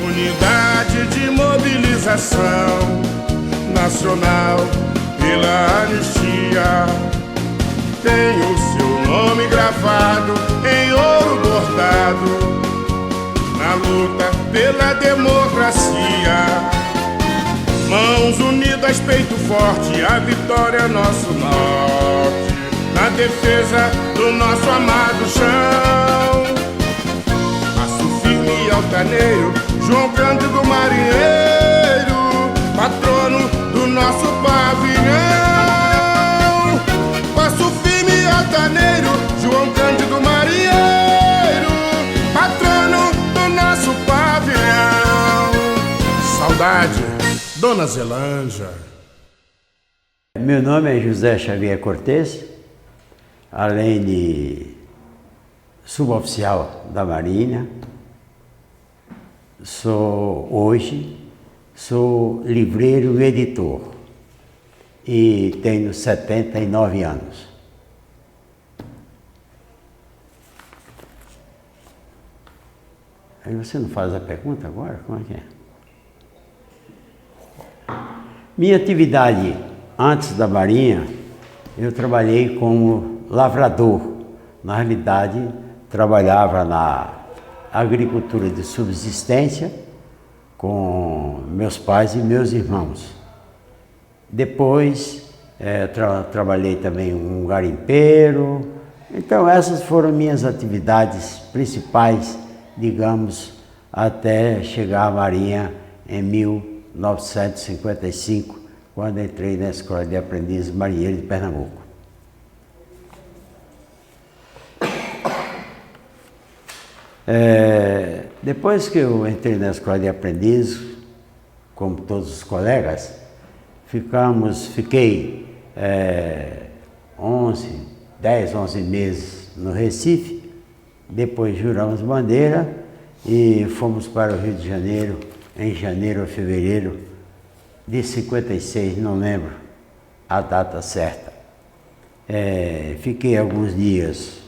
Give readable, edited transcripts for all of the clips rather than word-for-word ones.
Unidade de mobilização nacional pela anistia tem o seu nome gravado em ouro bordado na luta pela democracia. Mãos unidas, peito forte, a vitória é nosso norte, na defesa do nosso amado chão. Passo firme e altaneiro, João Cândido Marinheiro, patrono do nosso pavilhão. Passo firme e altaneiro, João Cândido Marinheiro, patrono do nosso pavilhão. Saudade, Dona Zelanja. Meu nome é José Xavier Cortes, além de suboficial da Marinha, sou livreiro e editor e tenho 79 anos. Aí você não faz a pergunta agora? Como é que é? Minha atividade antes da Marinha, eu trabalhei como lavrador. Na realidade, trabalhava na agricultura de subsistência com meus pais e meus irmãos. Depois, trabalhei também um garimpeiro. Então, essas foram minhas atividades principais, digamos, até chegar à Marinha em 1955, quando entrei na Escola de Aprendizes Marinheiro de Pernambuco. Depois que eu entrei na Escola de Aprendizes, como todos os colegas, fiquei 10, 11 meses no Recife, depois juramos bandeira e fomos para o Rio de Janeiro em janeiro ou fevereiro de 56, não lembro a data certa. Fiquei alguns dias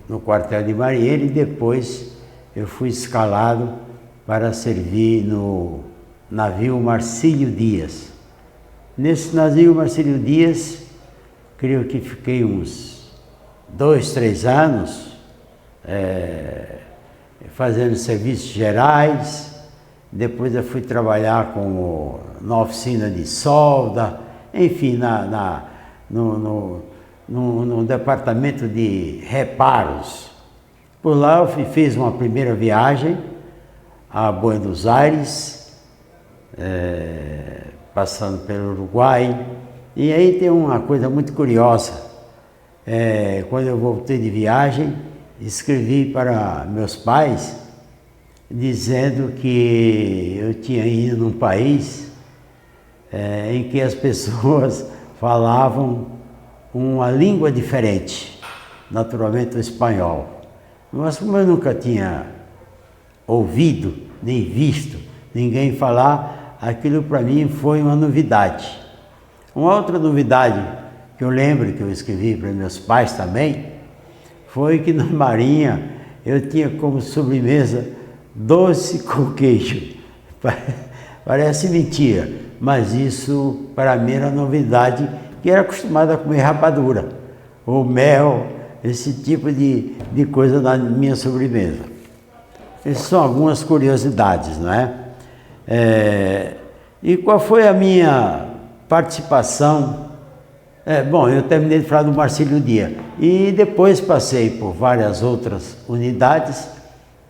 no quartel de marinheiro e depois eu fui escalado para servir no navio Marcílio Dias. Nesse navio Marcílio Dias, creio que fiquei uns 2, 3 anos fazendo serviços gerais. Depois eu fui trabalhar na oficina de solda, enfim, no departamento de reparos. Por lá eu fiz uma primeira viagem a Buenos Aires, passando pelo Uruguai. E aí tem uma coisa muito curiosa. Quando eu voltei de viagem, escrevi para meus pais dizendo que eu tinha ido num país em que as pessoas falavam uma língua diferente, naturalmente o espanhol. Mas como eu nunca tinha ouvido nem visto ninguém falar, aquilo para mim foi uma novidade. Uma outra novidade que eu lembro que eu escrevi para meus pais também foi que na Marinha eu tinha como sobremesa doce com queijo. Parece mentira, mas isso para mim era novidade, que era acostumado a comer rapadura, ou mel, esse tipo de coisa na minha sobremesa. Essas são algumas curiosidades, não é? E qual foi a minha participação? Bom, eu terminei de falar do Marcílio Dias e depois passei por várias outras unidades.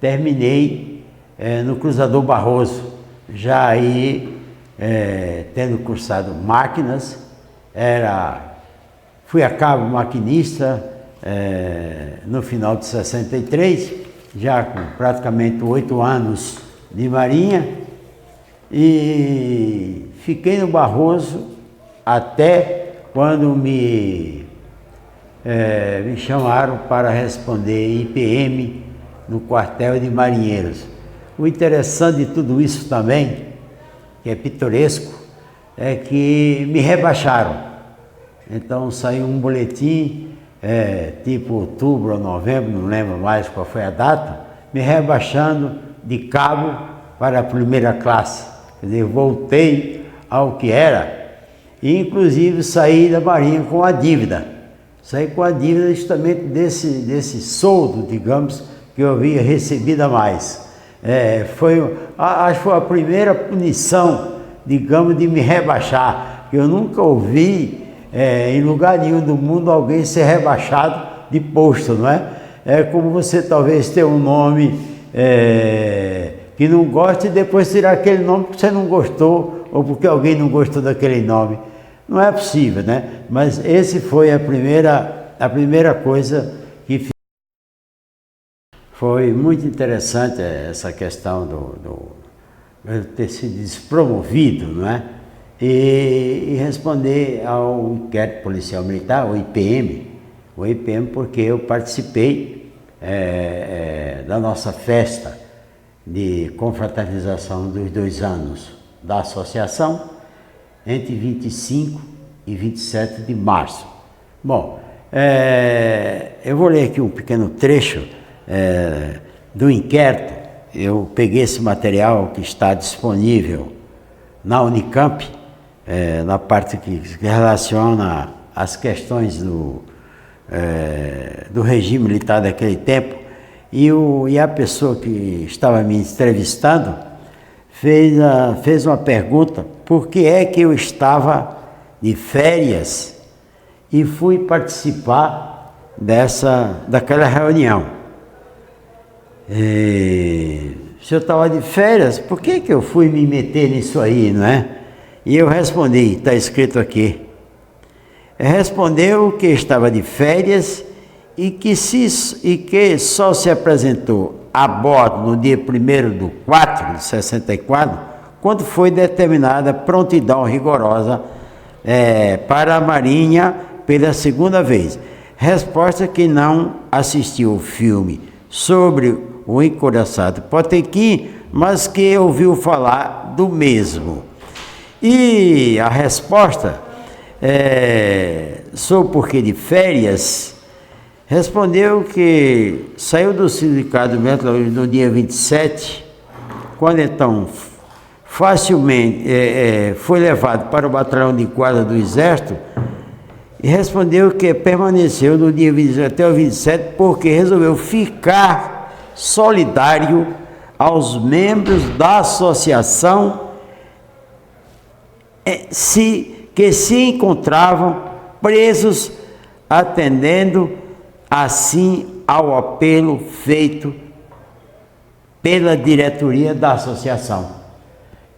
Terminei no Cruzador Barroso, já aí tendo cursado máquinas, fui a cabo maquinista no final de 63, já com praticamente 8 anos de marinha, e fiquei no Barroso até quando me chamaram para responder IPM no quartel de marinheiros. O interessante de tudo isso também, que é pitoresco, é que me rebaixaram. Então saiu um boletim, tipo outubro ou novembro, não lembro mais qual foi a data, me rebaixando de cabo para a primeira classe. Quer dizer, voltei ao que era, e inclusive saí da marinha com a dívida. Saí com a dívida justamente desse soldo, digamos, que eu havia recebido a mais. Acho que foi a primeira punição, digamos, de me rebaixar. Eu nunca ouvi em lugar nenhum do mundo alguém ser rebaixado de posto, não é? É como você talvez ter um nome que não gosta e depois tirar aquele nome porque você não gostou ou porque alguém não gostou daquele nome. Não é possível, né? Mas esse foi a primeira coisa que fiz. Foi muito interessante essa questão do ter sido despromovido, não é? E responder ao inquérito policial militar, o IPM, porque eu participei da nossa festa de confraternização dos 2 anos da associação, entre 25 e 27 de março. Bom, eu vou ler aqui um pequeno trecho do inquérito. Eu peguei esse material que está disponível na Unicamp, na parte que relaciona as questões do regime militar daquele tempo, e a pessoa que estava me entrevistando fez uma pergunta: por que é que eu estava de férias e fui participar daquela reunião? Se eu estava de férias, por que eu fui me meter nisso aí, não é? E eu respondi, está escrito aqui. Respondeu que estava de férias e que só se apresentou a bordo no dia 1º de 64, quando foi determinada prontidão rigorosa para a Marinha pela 2ª vez. Resposta que não assistiu o filme sobre o encouraçado Potemkin, mas que ouviu falar do mesmo. E a resposta sobre o porquê de férias, respondeu que saiu do sindicato no dia 27, quando então facilmente foi levado para o batalhão de guarda do Exército, e respondeu que permaneceu no dia 27 até o 27 porque resolveu ficar solidário aos membros da associação que se encontravam presos, atendendo assim ao apelo feito pela diretoria da associação.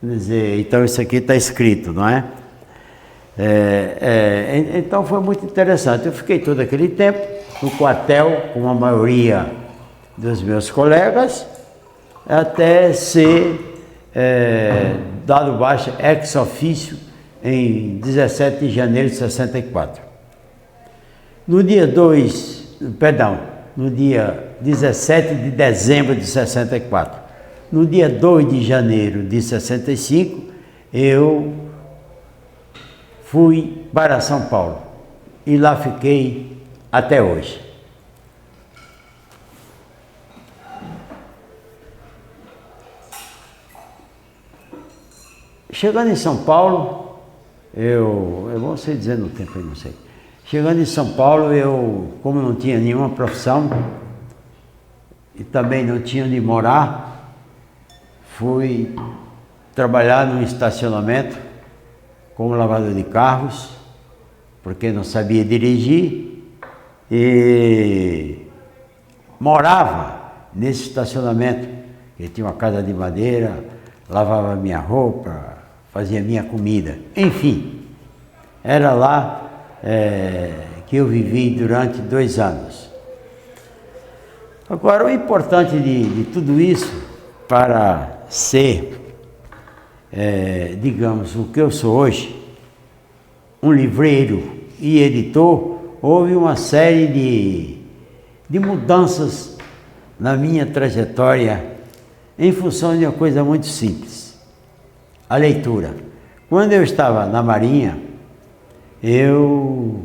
Quer dizer, então isso aqui está escrito, não é? Então foi muito interessante. Eu fiquei todo aquele tempo no quartel com a maioria dos meus colegas, até ser dado baixa ex officio em 17 de janeiro de 64. No dia 17 de dezembro de 64, no dia 2 de janeiro de 65, eu fui para São Paulo e lá fiquei até hoje. Chegando em São Paulo, eu vou sei dizer no tempo, eu não sei. Chegando em São Paulo, como eu não tinha nenhuma profissão e também não tinha onde morar, fui trabalhar num estacionamento como lavador de carros, porque não sabia dirigir, e morava nesse estacionamento Eu tinha uma casa de madeira, lavava minha roupa, fazia minha comida. Enfim, era lá que eu vivi durante 2 anos. Agora, o importante de tudo isso, para ser, digamos, o que eu sou hoje, um livreiro e editor, houve uma série de mudanças na minha trajetória em função de uma coisa muito simples, a leitura. Quando eu estava na Marinha, eu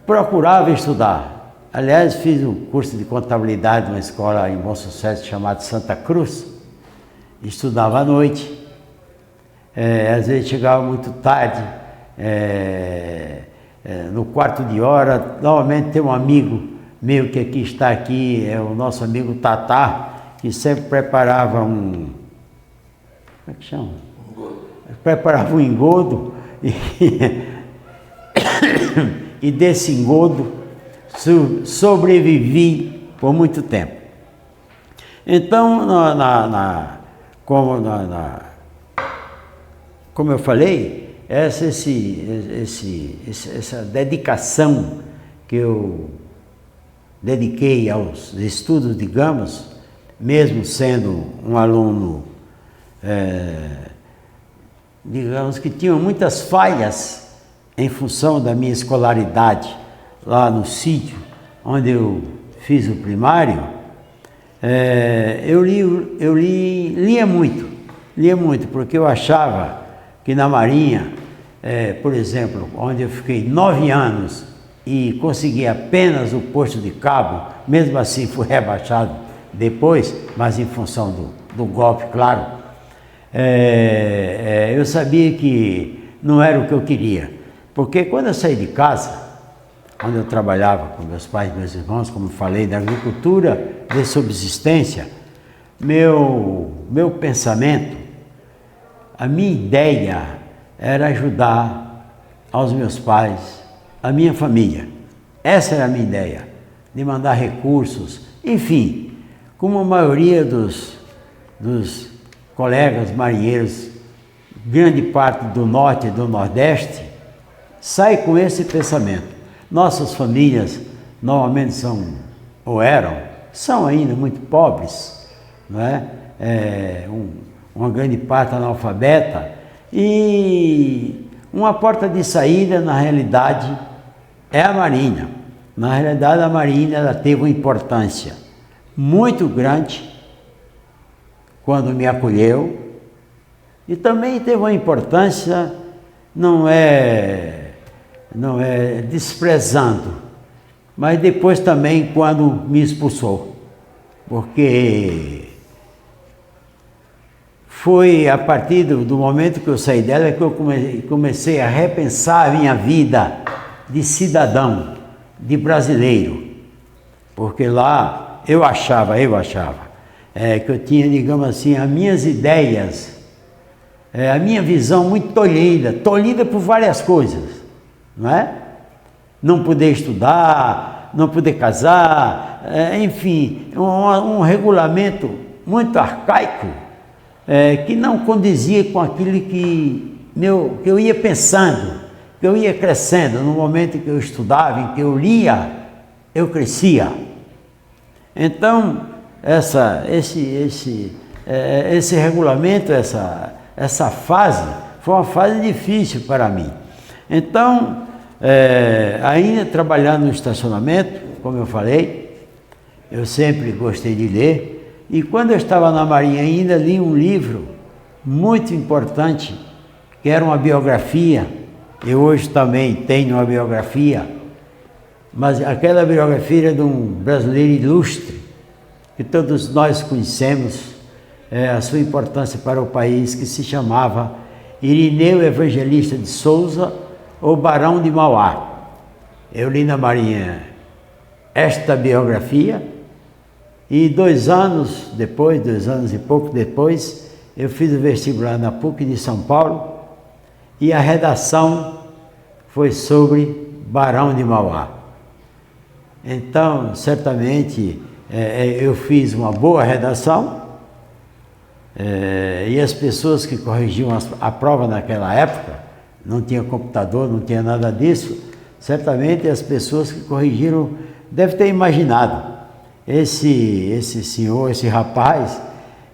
procurava estudar. Aliás, fiz um curso de contabilidade numa escola em Bom Sucesso chamada Santa Cruz. Estudava à noite, às vezes chegava muito tarde, no quarto de hora. Normalmente tem um amigo meu que está aqui, é o nosso amigo Tatá, que sempre preparava como é que chama? Preparava um engodo e desse engodo sobrevivi por muito tempo. Então, como eu falei, essa dedicação que eu dediquei aos estudos, digamos, mesmo sendo um aluno, digamos que tinha muitas falhas em função da minha escolaridade lá no sítio onde eu fiz o primário, eu lia muito, porque eu achava que na Marinha, por exemplo, onde eu fiquei 9 anos e consegui apenas o posto de cabo, mesmo assim fui rebaixado depois, mas em função do golpe, claro, eu sabia que não era o que eu queria, porque quando eu saí de casa, onde eu trabalhava com meus pais e meus irmãos, como eu falei, da agricultura de subsistência, meu pensamento, a minha ideia era ajudar aos meus pais, a minha família. Essa era a minha ideia, de mandar recursos, enfim, como a maioria dos colegas marinheiros, grande parte do norte e do nordeste, sai com esse pensamento. Nossas famílias normalmente são ainda muito pobres, não é? Uma grande parte analfabeta, e uma porta de saída, na realidade, é a Marinha. Na realidade, a Marinha ela teve uma importância muito grande quando me acolheu, e também teve uma importância, não é desprezando, mas depois também quando me expulsou, porque foi a partir do momento que eu saí dela que eu comecei a repensar a minha vida de cidadão, de brasileiro, porque lá eu achava que eu tinha, digamos assim, as minhas ideias, a minha visão muito tolhida por várias coisas. Não é? Não poder estudar, não poder casar, enfim, um regulamento muito arcaico, que não condizia com aquilo que eu ia pensando, que eu ia crescendo. No momento em que eu estudava, em que eu lia, eu crescia. Então, esse regulamento, essa fase, foi uma fase difícil para mim. Então, ainda trabalhando no estacionamento, como eu falei, eu sempre gostei de ler, e quando eu estava na Marinha ainda li um livro muito importante, que era uma biografia. Eu hoje também tenho uma biografia, mas aquela biografia era de um brasileiro ilustre, que todos nós conhecemos, a sua importância para o país, que se chamava Irineu Evangelista de Souza, o Barão de Mauá. Eu li na Marinha esta biografia, e 2 anos depois, 2 anos e pouco depois, eu fiz o vestibular na PUC de São Paulo, e a redação foi sobre Barão de Mauá. Então, certamente, eu fiz uma boa redação, e as pessoas que corrigiam a prova naquela época, não tinha computador, não tinha nada disso, certamente as pessoas que corrigiram devem ter imaginado, esse senhor, esse rapaz,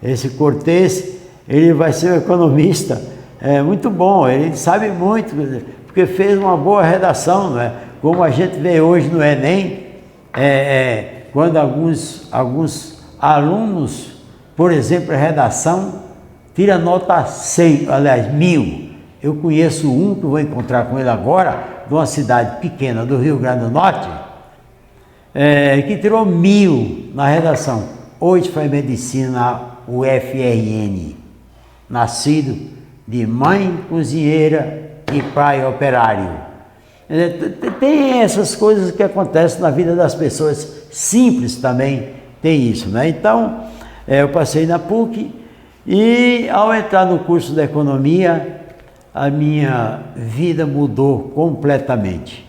esse Cortez, ele vai ser um economista muito bom, ele sabe muito, porque fez uma boa redação, não é? Como a gente vê hoje no Enem, quando alguns alunos, por exemplo, a redação, tira nota 100, aliás, 1000. Eu conheço um que vou encontrar com ele agora, de uma cidade pequena do Rio Grande do Norte, que tirou 1000 na redação. Hoje faz medicina UFRN, nascido de mãe cozinheira e pai operário. Tem essas coisas que acontecem na vida das pessoas simples também, tem isso, né? Então, eu passei na PUC e ao entrar no curso de economia, a minha vida mudou completamente.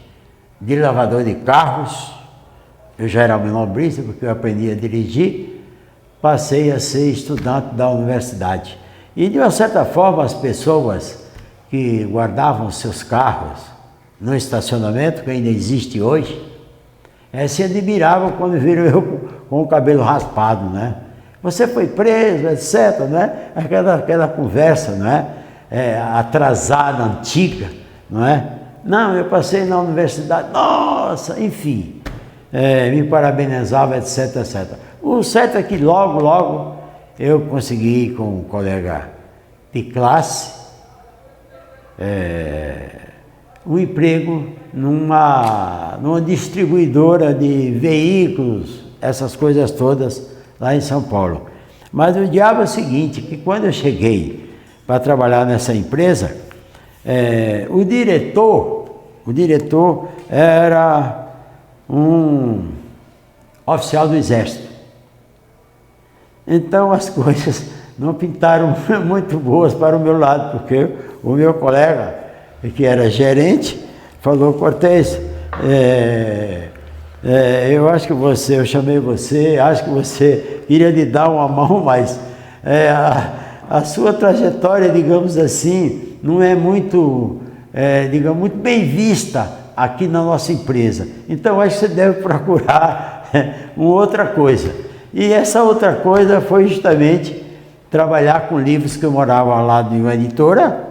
De lavador de carros, eu já era manobrista porque eu aprendi a dirigir, passei a ser estudante da universidade. E de uma certa forma as pessoas que guardavam seus carros no estacionamento, que ainda existe hoje, se admiravam quando viram eu com o cabelo raspado, né? Você foi preso, etc, né? Aquela conversa, não é? Atrasada, antiga, não é? Não, eu passei na universidade, nossa, enfim, me parabenizava, etc, etc. O certo é que logo eu consegui com um colega de classe um emprego numa distribuidora de veículos, essas coisas todas lá em São Paulo. Mas o diabo é o seguinte, que quando eu cheguei para trabalhar nessa empresa, o diretor era um oficial do Exército. Então as coisas não pintaram muito boas para o meu lado, porque o meu colega, que era gerente, falou: Cortez, eu acho que eu chamei você, acho que você queria lhe dar uma mão, mas a sua trajetória, digamos assim, não é muito, digamos, muito bem vista aqui na nossa empresa. Então acho que você deve procurar uma outra coisa. E essa outra coisa foi justamente trabalhar com livros, que eu morava ao lado de uma editora,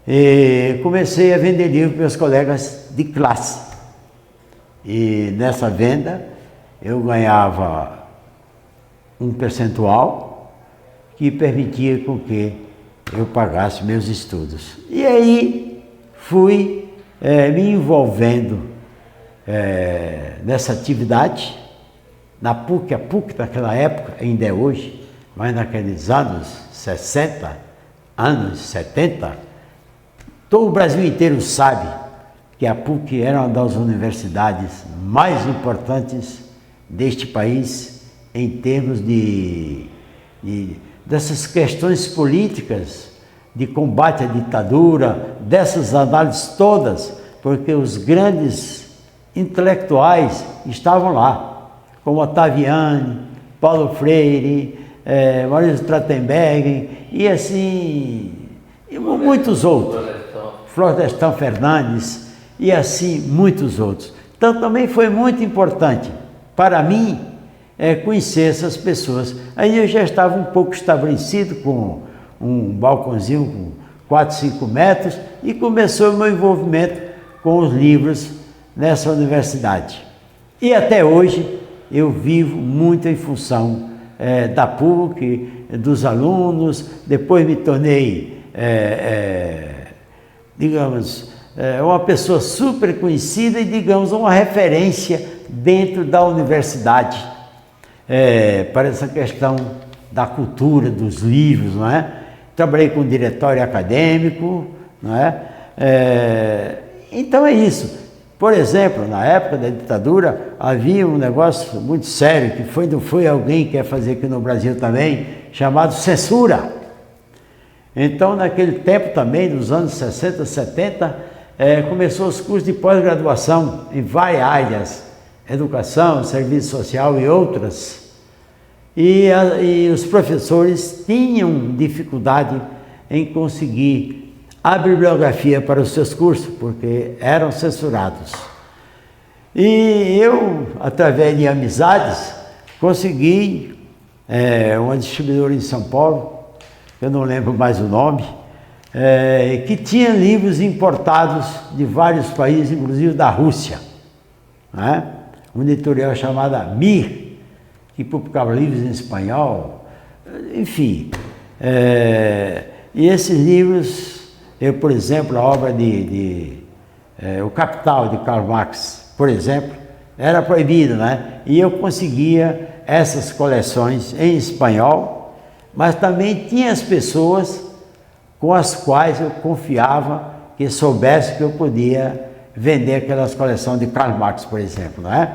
e comecei a vender livros para meus colegas de classe. E nessa venda eu ganhava um percentual que permitia com que eu pagasse meus estudos. E aí fui me envolvendo nessa atividade na PUC. A PUC naquela época, ainda é hoje, mas naqueles anos 60, anos 70, todo o Brasil inteiro sabe que a PUC era uma das universidades mais importantes deste país em termos dessas questões políticas, de combate à ditadura, dessas análises todas, porque os grandes intelectuais estavam lá, como Ottaviani, Paulo Freire, Maurício Trachtenberg e assim, e muitos outros, Florestan Fernandes e assim muitos outros. Então também foi muito importante para mim conhecer essas pessoas. Aí eu já estava um pouco estabelecido com um balcãozinho com 4, 5 metros e começou o meu envolvimento com os livros nessa universidade. E até hoje eu vivo muito em função da PUC, dos alunos. Depois me tornei, digamos, uma pessoa super conhecida e, digamos, uma referência dentro da universidade para essa questão da cultura, dos livros, não é? Trabalhei com diretório acadêmico, não é? Então é isso. Por exemplo, na época da ditadura, havia um negócio muito sério, que não foi alguém que quer fazer aqui no Brasil também, chamado censura. Então, naquele tempo também, nos anos 60, 70, começou os cursos de pós-graduação em várias áreas, educação, serviço social e outras. e os professores tinham dificuldade em conseguir a bibliografia para os seus cursos, porque eram censurados. E eu, através de amizades, consegui uma distribuidora em São Paulo, eu não lembro mais o nome, que tinha livros importados de vários países, inclusive da Rússia, né? Uma editorial chamada Mir, que publicava livros em espanhol, enfim. E esses livros, por exemplo, a obra O Capital, de Karl Marx, por exemplo, era proibido, né? E eu conseguia essas coleções em espanhol, mas também tinha as pessoas com as quais eu confiava que soubesse que eu podia vender aquelas coleções de Karl Marx, por exemplo, né?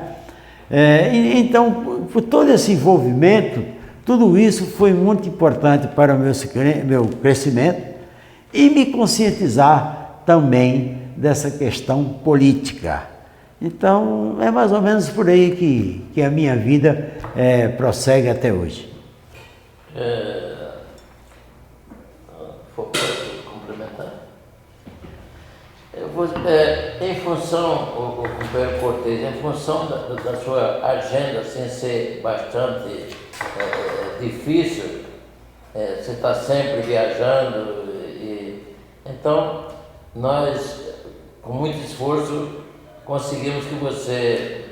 Então, por todo esse envolvimento, tudo isso foi muito importante para o meu crescimento e me conscientizar também dessa questão política. Então, é mais ou menos por aí que a minha vida prossegue até hoje. Complementar? Em função, o companheiro Cortez, em função da sua agenda, sem ser bastante difícil, você está sempre viajando, então nós, com muito esforço, conseguimos que você,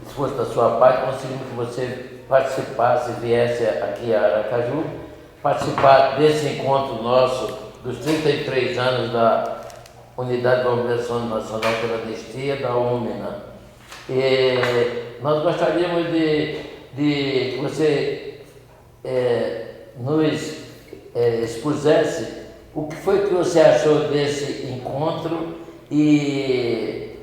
esforço da sua parte, conseguimos que você participasse, viesse aqui a Aracaju, participar desse encontro nosso dos 33 anos da Unidade de Mobilização Nacional pela Anistia, da UMNA. E nós gostaríamos de que você nos expusesse o que foi que você achou desse encontro e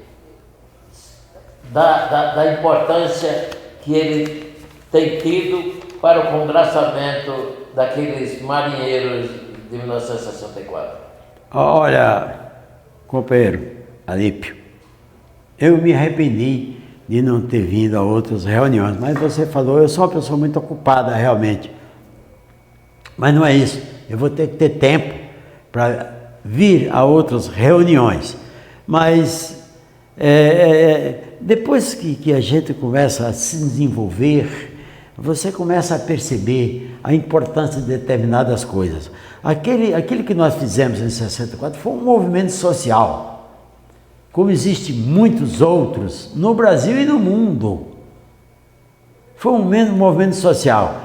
da importância que ele tem tido para o congraçamento daqueles marinheiros de 1964. Olha, companheiro Alípio, eu me arrependi de não ter vindo a outras reuniões, mas você falou, eu sou uma pessoa muito ocupada realmente, mas não é isso, eu vou ter que ter tempo para vir a outras reuniões, mas depois que a gente começa a se desenvolver, você começa a perceber a importância de determinadas coisas. Aquilo que nós fizemos em 64 foi um movimento social, como existem muitos outros no Brasil e no mundo. Foi um movimento social.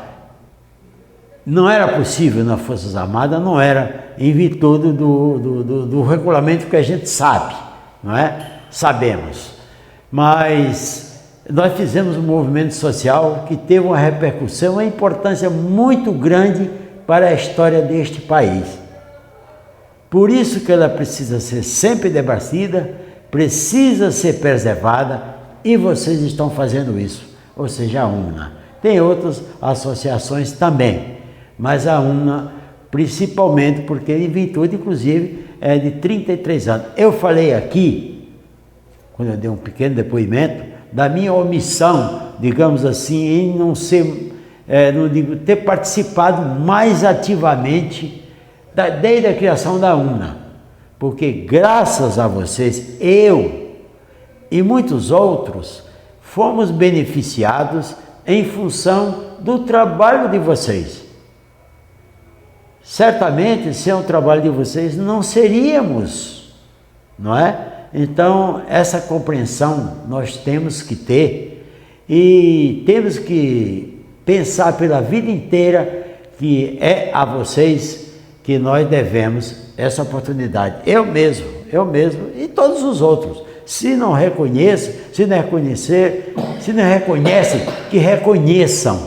Não era possível nas Forças Armadas, não era em virtude do regulamento que a gente sabe, não é? Sabemos. Mas nós fizemos um movimento social que teve uma repercussão, uma importância muito grande para a história deste país. Por isso que ela precisa ser sempre debatida, precisa ser preservada, e vocês estão fazendo isso, ou seja, a UMNA. Tem outras associações também, mas a UMNA principalmente porque em virtude, inclusive, de 33 anos. Eu falei aqui, quando eu dei um pequeno depoimento, da minha omissão, digamos assim, em não ser, ter participado mais ativamente desde a criação da UMNA, porque graças a vocês, eu e muitos outros, fomos beneficiados em função do trabalho de vocês. Certamente, sem o trabalho de vocês, não seríamos, não é? Então, essa compreensão nós temos que ter e temos que pensar pela vida inteira que é a vocês que nós devemos essa oportunidade. Eu mesmo e todos os outros. Se não reconhecem, se não reconhecem, que reconheçam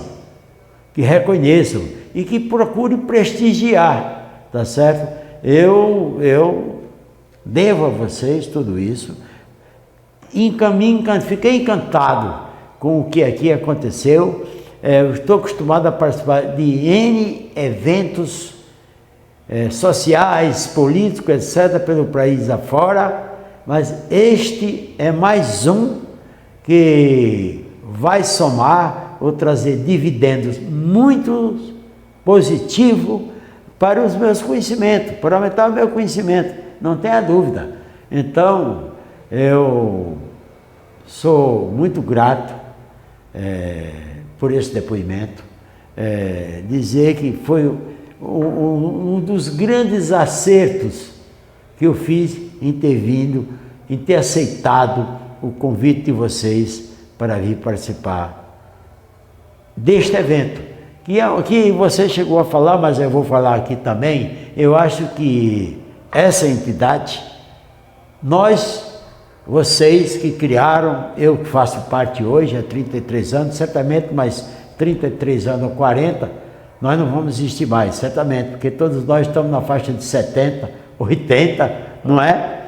e que procurem prestigiar, tá certo? Eu devo a vocês tudo isso. Fiquei encantado com o que aqui aconteceu. Estou acostumado a participar de N eventos sociais, políticos, etc., pelo país afora, mas este é mais um que vai somar ou trazer dividendos muito positivos para os meus conhecimentos, para aumentar o meu conhecimento, não tenha dúvida. Então, eu sou muito grato por esse depoimento, dizer que foi um dos grandes acertos que eu fiz em ter vindo, em ter aceitado o convite de vocês para vir participar deste evento, que você chegou a falar, mas eu vou falar aqui também. Eu acho que essa entidade, vocês que criaram, eu que faço parte hoje, há 33 anos, certamente mais 33 anos ou 40, nós não vamos existir mais, certamente, porque todos nós estamos na faixa de 70, 80, não é?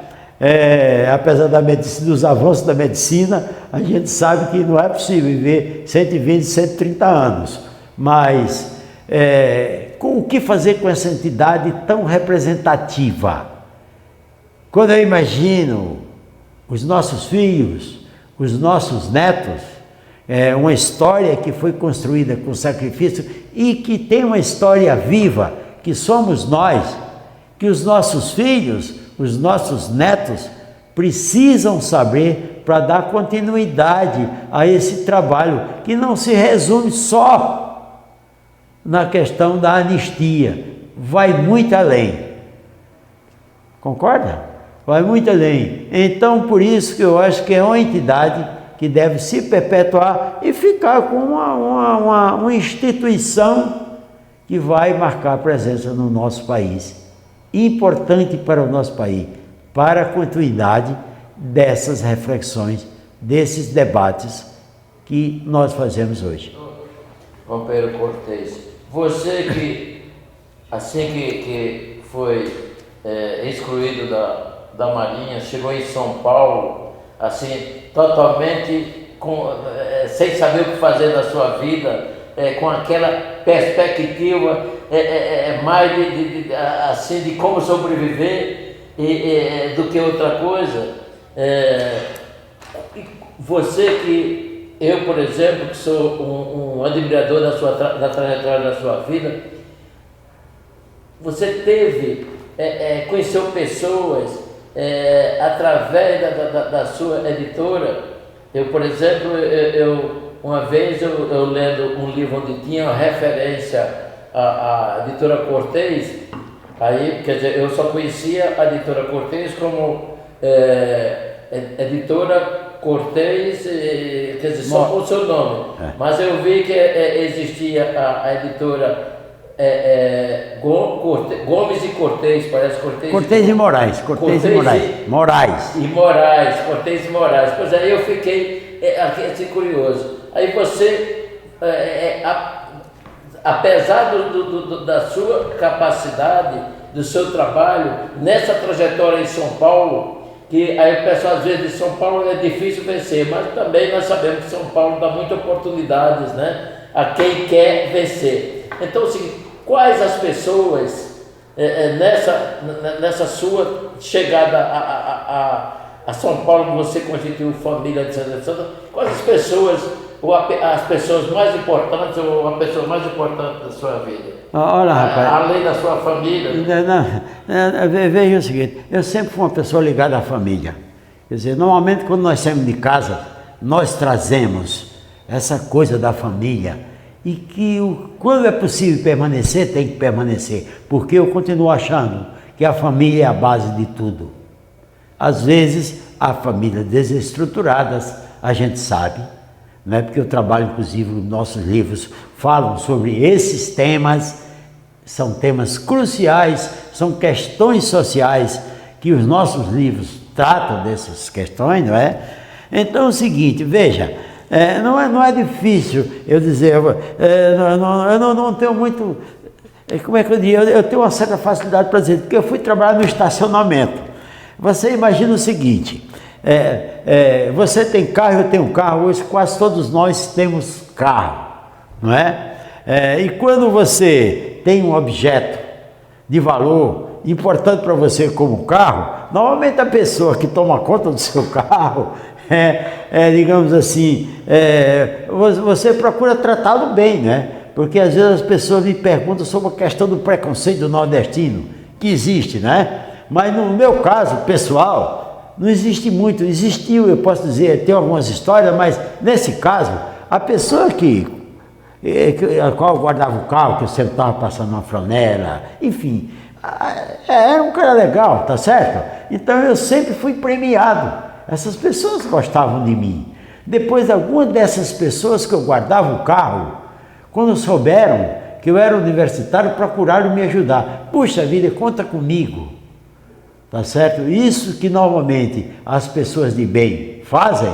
Apesar da medicina, dos avanços da medicina, a gente sabe que não é possível viver 120, 130 anos. Mas o que fazer com essa entidade tão representativa? Quando eu imagino os nossos filhos, os nossos netos, uma história que foi construída com sacrifício e que tem uma história viva, que somos nós, que os nossos filhos, os nossos netos precisam saber para dar continuidade a esse trabalho, que não se resume só na questão da anistia, vai muito além. Concorda? Vai muito além. Então, por isso que eu acho que é uma entidade que deve se perpetuar e ficar com uma instituição que vai marcar presença no nosso país. Importante para o nosso país, para a continuidade dessas reflexões, desses debates que nós fazemos hoje. Companheiro Cortez, você que, assim que foi excluído da Marinha, chegou em São Paulo, assim, totalmente sem saber o que fazer da sua vida, com aquela perspectiva mais assim, de como sobreviver do que outra coisa. Você que, eu por exemplo, que sou um admirador da trajetória da sua vida, você conheceu pessoas através da sua editora. Eu, por exemplo, uma vez eu lendo um livro onde tinha referência à editora Cortez, aí, quer dizer, eu só conhecia a editora Cortez como editora Cortez, quer dizer, só com o seu nome, mas eu vi que existia a editora Gomes e Cortez, parece Cortez. Cortez e Moraes, Cortez e Moraes. Cortez e Moraes. Pois aí eu fiquei aqui assim, curioso. Aí você, apesar da sua capacidade, do seu trabalho, nessa trajetória em São Paulo, que aí o pessoal às vezes diz São Paulo é difícil vencer, mas também nós sabemos que São Paulo dá muitas oportunidades, né, a quem quer vencer. Então, assim, quais as pessoas nessa sua chegada a São Paulo, você constituiu família de Santa, quais as pessoas, ou as pessoas mais importantes, ou a pessoa mais importante da sua vida? Olha, rapaz, além da sua família. Veja o seguinte, eu sempre fui uma pessoa ligada à família. Quer dizer, normalmente quando nós saímos de casa, nós trazemos essa coisa da família, e que quando é possível permanecer, tem que permanecer, porque eu continuo achando que a família é a base de tudo. Às vezes, há famílias desestruturadas, a gente sabe, não é? Porque eu trabalho, inclusive, os nossos livros falam sobre esses temas, são temas cruciais, são questões sociais que os nossos livros tratam dessas questões, não é? Então é o seguinte, veja, não é difícil eu dizer, eu não tenho muito, como é que eu digo, eu tenho uma certa facilidade para dizer, porque eu fui trabalhar no estacionamento. Você imagina o seguinte, você tem carro, eu tenho carro, hoje quase todos nós temos carro, não é? E quando você tem um objeto de valor importante para você como carro, normalmente a pessoa que toma conta do seu carro, digamos assim, você procura tratá-lo bem, né? Porque às vezes as pessoas me perguntam sobre a questão do preconceito do nordestino, que existe, né? Mas no meu caso, pessoal, não existe muito. Existiu, eu posso dizer, tem algumas histórias, mas nesse caso, a pessoa a qual guardava o carro, que eu sempre estava passando uma flanela, enfim, era um cara legal, tá certo? Então eu sempre fui premiado. Essas pessoas gostavam de mim. Depois, algumas dessas pessoas que eu guardava o carro, quando souberam que eu era universitário, procuraram me ajudar. Puxa vida, conta comigo. Tá certo? Isso que normalmente as pessoas de bem fazem,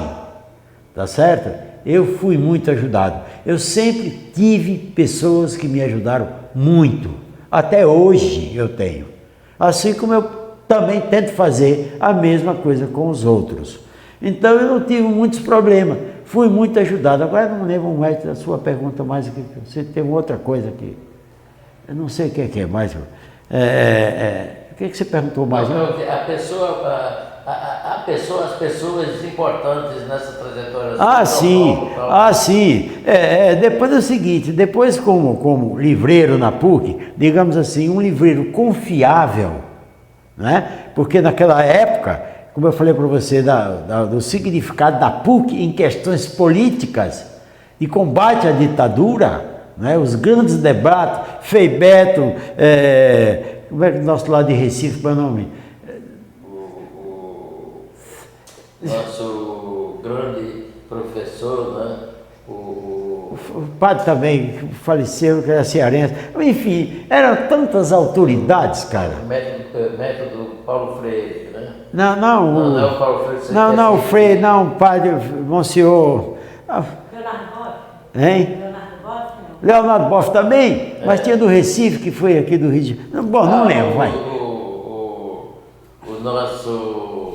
tá certo? Eu fui muito ajudado. Eu sempre tive pessoas que me ajudaram muito. Até hoje eu tenho. Assim como eu também tento fazer a mesma coisa com os outros. Então eu não tive muitos problemas. Fui muito ajudado. Agora não lembro mais da sua pergunta mais. Você tem outra coisa aqui. Eu não sei o que é mais. O que você perguntou mais? As pessoas importantes nessa trajetória. Sim. Depois é o seguinte, depois como livreiro na PUC, digamos assim, um livreiro confiável, né? Porque naquela época, como eu falei para você, do significado da PUC em questões políticas de combate à ditadura, né? Os grandes debates, Frei Beto, como é que o nosso lado de Recife, qual é o nome? Nosso grande professor, né? O padre também faleceu, que era cearense. Enfim, eram tantas autoridades, cara. Método Paulo Freire, né? Não é o Paulo Freire. Não, o Freire, não, padre, Monsenhor. Leonardo Boff. Hein? Leonardo Boff, não. Leonardo Boff também, mas tinha do Recife, que foi aqui do Rio de Janeiro. Bom, não lembro, vai. O nosso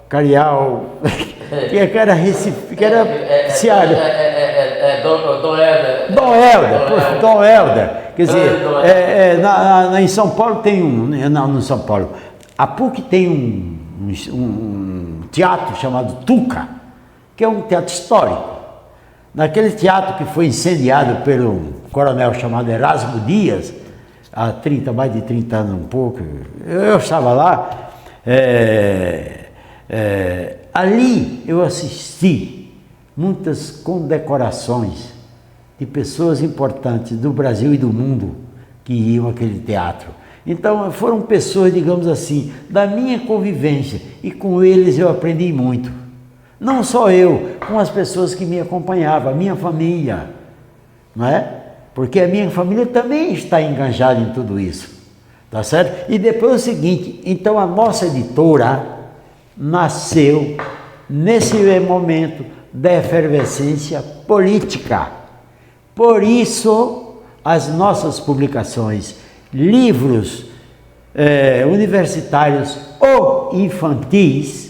Carial, que era Recife, que era Ceará. Dom Helder. Quer dizer, em São Paulo tem no São Paulo, a PUC tem um teatro chamado Tuca, que é um teatro histórico. Naquele teatro que foi incendiado pelo coronel chamado Erasmo Dias, há mais de 30 anos um pouco, eu estava lá, ali eu assisti muitas condecorações de pessoas importantes do Brasil e do mundo que iam àquele teatro. Então foram pessoas, digamos assim, da minha convivência, e com eles eu aprendi muito. Não só eu, com as pessoas que me acompanhavam, a minha família, não é? Porque a minha família também está enganjada em tudo isso, tá certo? E depois é o seguinte, então a nossa editora nasceu nesse momento da efervescência política. Por isso, as nossas publicações, livros universitários ou infantis,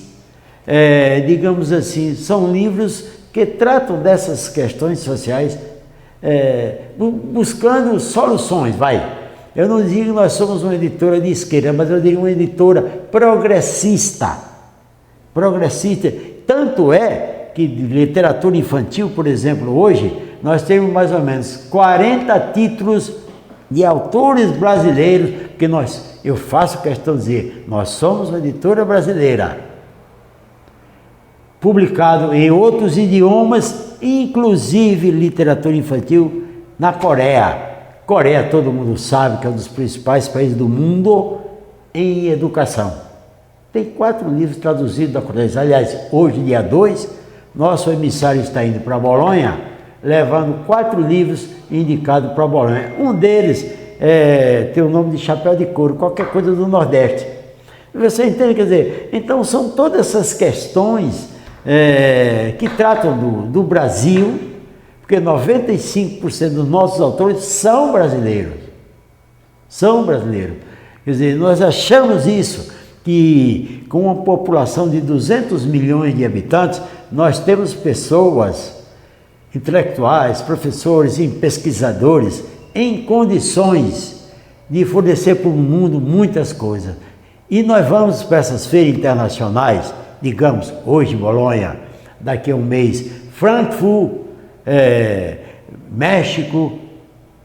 digamos assim, são livros que tratam dessas questões sociais, buscando soluções, Eu não digo que nós somos uma editora de esquerda, mas eu digo uma editora progressista. Tanto é que de literatura infantil, por exemplo, hoje, nós temos mais ou menos 40 títulos de autores brasileiros, porque eu faço questão de dizer, nós somos uma editora brasileira, publicado em outros idiomas, inclusive literatura infantil na Coreia. Coreia, todo mundo sabe que é um dos principais países do mundo em educação. Tem 4 livros traduzidos da Coreia. Aliás, hoje, dia 2, nosso emissário está indo para Bolonha, levando 4 livros indicados para Bolonha. Um deles tem o nome de Chapéu de Couro, qualquer coisa do Nordeste. Você entende? Quer dizer, então são todas essas questões que tratam do Brasil, porque 95% dos nossos autores são brasileiros. Quer dizer, nós achamos isso, que com uma população de 200 milhões de habitantes, nós temos pessoas intelectuais, professores e pesquisadores em condições de fornecer para o mundo muitas coisas. E nós vamos para essas feiras internacionais, digamos, hoje Bolonha, daqui a um mês, Frankfurt, México,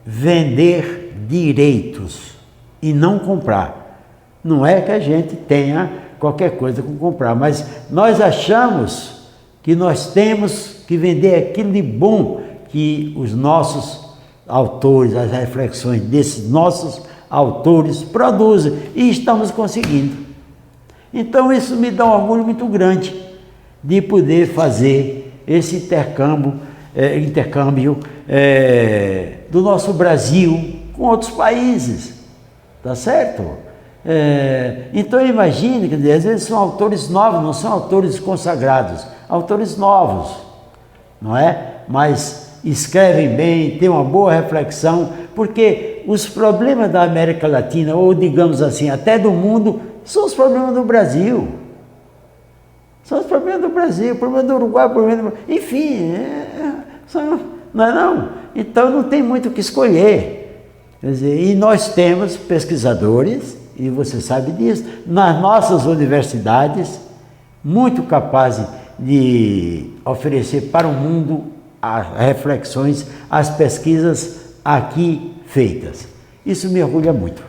vender direitos e não comprar. Não é que a gente tenha qualquer coisa com comprar, mas nós achamos que nós temos que vender aquilo de bom que os nossos autores, as reflexões desses nossos autores produzem, e estamos conseguindo. Então isso me dá um orgulho muito grande de poder fazer esse intercâmbio do nosso Brasil com outros países, tá certo? Então imagine, quer dizer, às vezes são autores novos, não são autores consagrados, autores novos, não é? Mas escrevem bem, têm uma boa reflexão, porque os problemas da América Latina, ou digamos assim, até do mundo, são os problemas do Brasil. São os problemas do Brasil, problemas do Uruguai, problemas do... Enfim, não é não? Então não tem muito o que escolher. Quer dizer, e nós temos pesquisadores, e você sabe disso, nas nossas universidades, muito capazes de oferecer para o mundo as reflexões, as pesquisas aqui feitas. Isso me orgulha muito.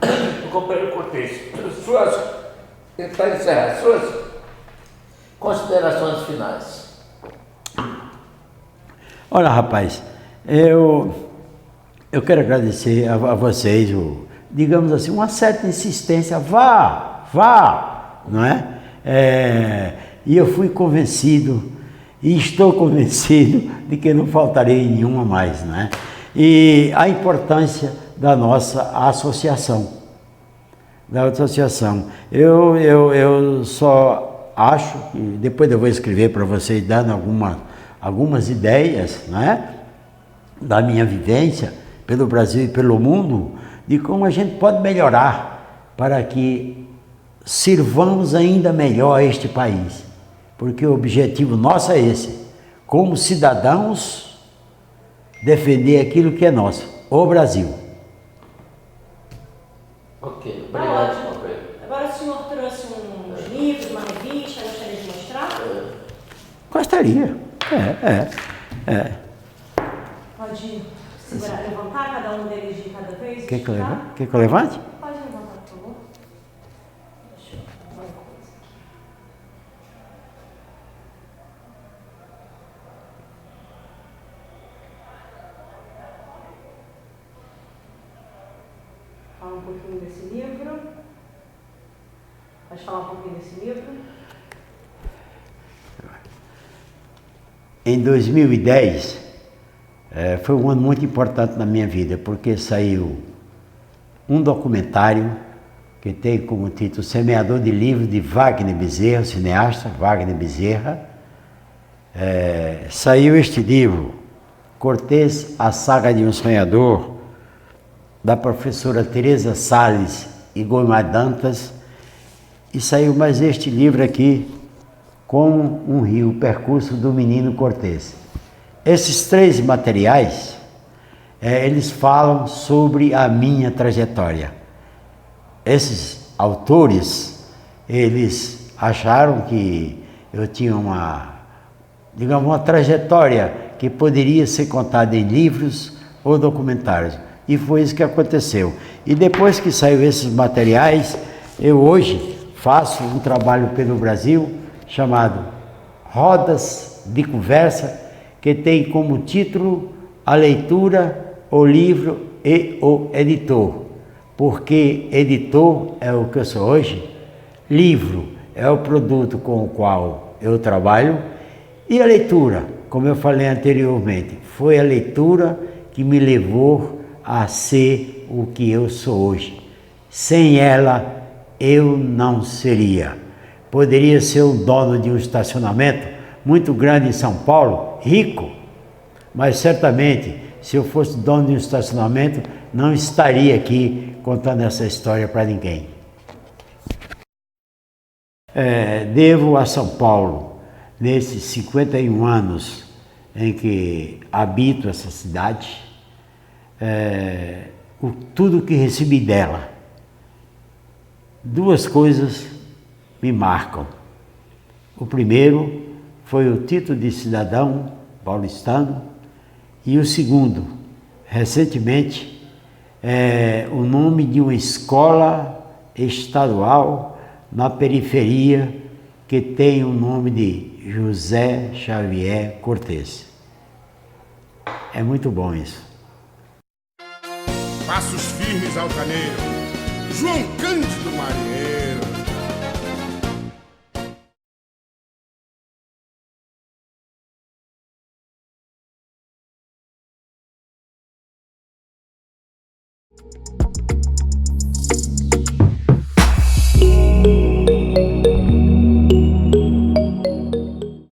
Companheiro Cortez, tentar encerrar suas considerações finais. Olha, rapaz, eu quero agradecer a vocês, digamos assim, uma certa insistência, vá, não é? E eu fui convencido, e estou convencido de que não faltarei em nenhuma mais, não é? E a importância da nossa associação, eu só acho, que depois eu vou escrever para vocês dando algumas ideias, não é? Da minha vivência pelo Brasil e pelo mundo, de como a gente pode melhorar para que sirvamos ainda melhor a este país, porque o objetivo nosso é esse, como cidadãos, defender aquilo que é nosso, o Brasil. Ok, Tá obrigado, ótimo. companheiro. Agora o senhor trouxe uns livros, uma revista, gostaria de mostrar? Gostaria, Pode segurar, levantar cada um deles de cada vez? Quer que eu tá? levante? Quer que eu levante? Pode levantar, por favor. Deixa eu ver uma coisa. Fala um pouquinho desse livro. Pode falar um pouquinho desse livro? Em 2010, foi um ano muito importante na minha vida, porque saiu um documentário que tem como título Semeador de Livros, de Wagner Bezerra, o cineasta Wagner Bezerra. Saiu este livro, Cortez, a Saga de um Sonhador, da professora Teresa Salles e Goimar Dantas, e saiu mais este livro aqui, Como um Rio, o Percurso do Menino Cortez. Esses três materiais, eles falam sobre a minha trajetória. Esses autores, eles acharam que eu tinha uma trajetória que poderia ser contada em livros ou documentários. E foi isso que aconteceu. E depois que saiu esses materiais, eu hoje faço um trabalho pelo Brasil chamado Rodas de Conversa, que tem como título A Leitura, o Livro e o Editor. Porque editor é o que eu sou hoje, livro é o produto com o qual eu trabalho, e a leitura, como eu falei anteriormente, foi a leitura que me levou a ser o que eu sou hoje. Sem ela, eu não seria. Poderia ser o dono de um estacionamento muito grande em São Paulo, rico, mas certamente, se eu fosse dono de um estacionamento, não estaria aqui contando essa história para ninguém. Devo a São Paulo, nesses 51 anos em que habito essa cidade, tudo que recebi dela, duas coisas me marcam. O primeiro foi o título de cidadão paulistano e o segundo, recentemente, o nome de uma escola estadual na periferia que tem o nome de José Xavier Cortez. É muito bom isso. Passos firmes altaneiro, João Cândido Marinheiro.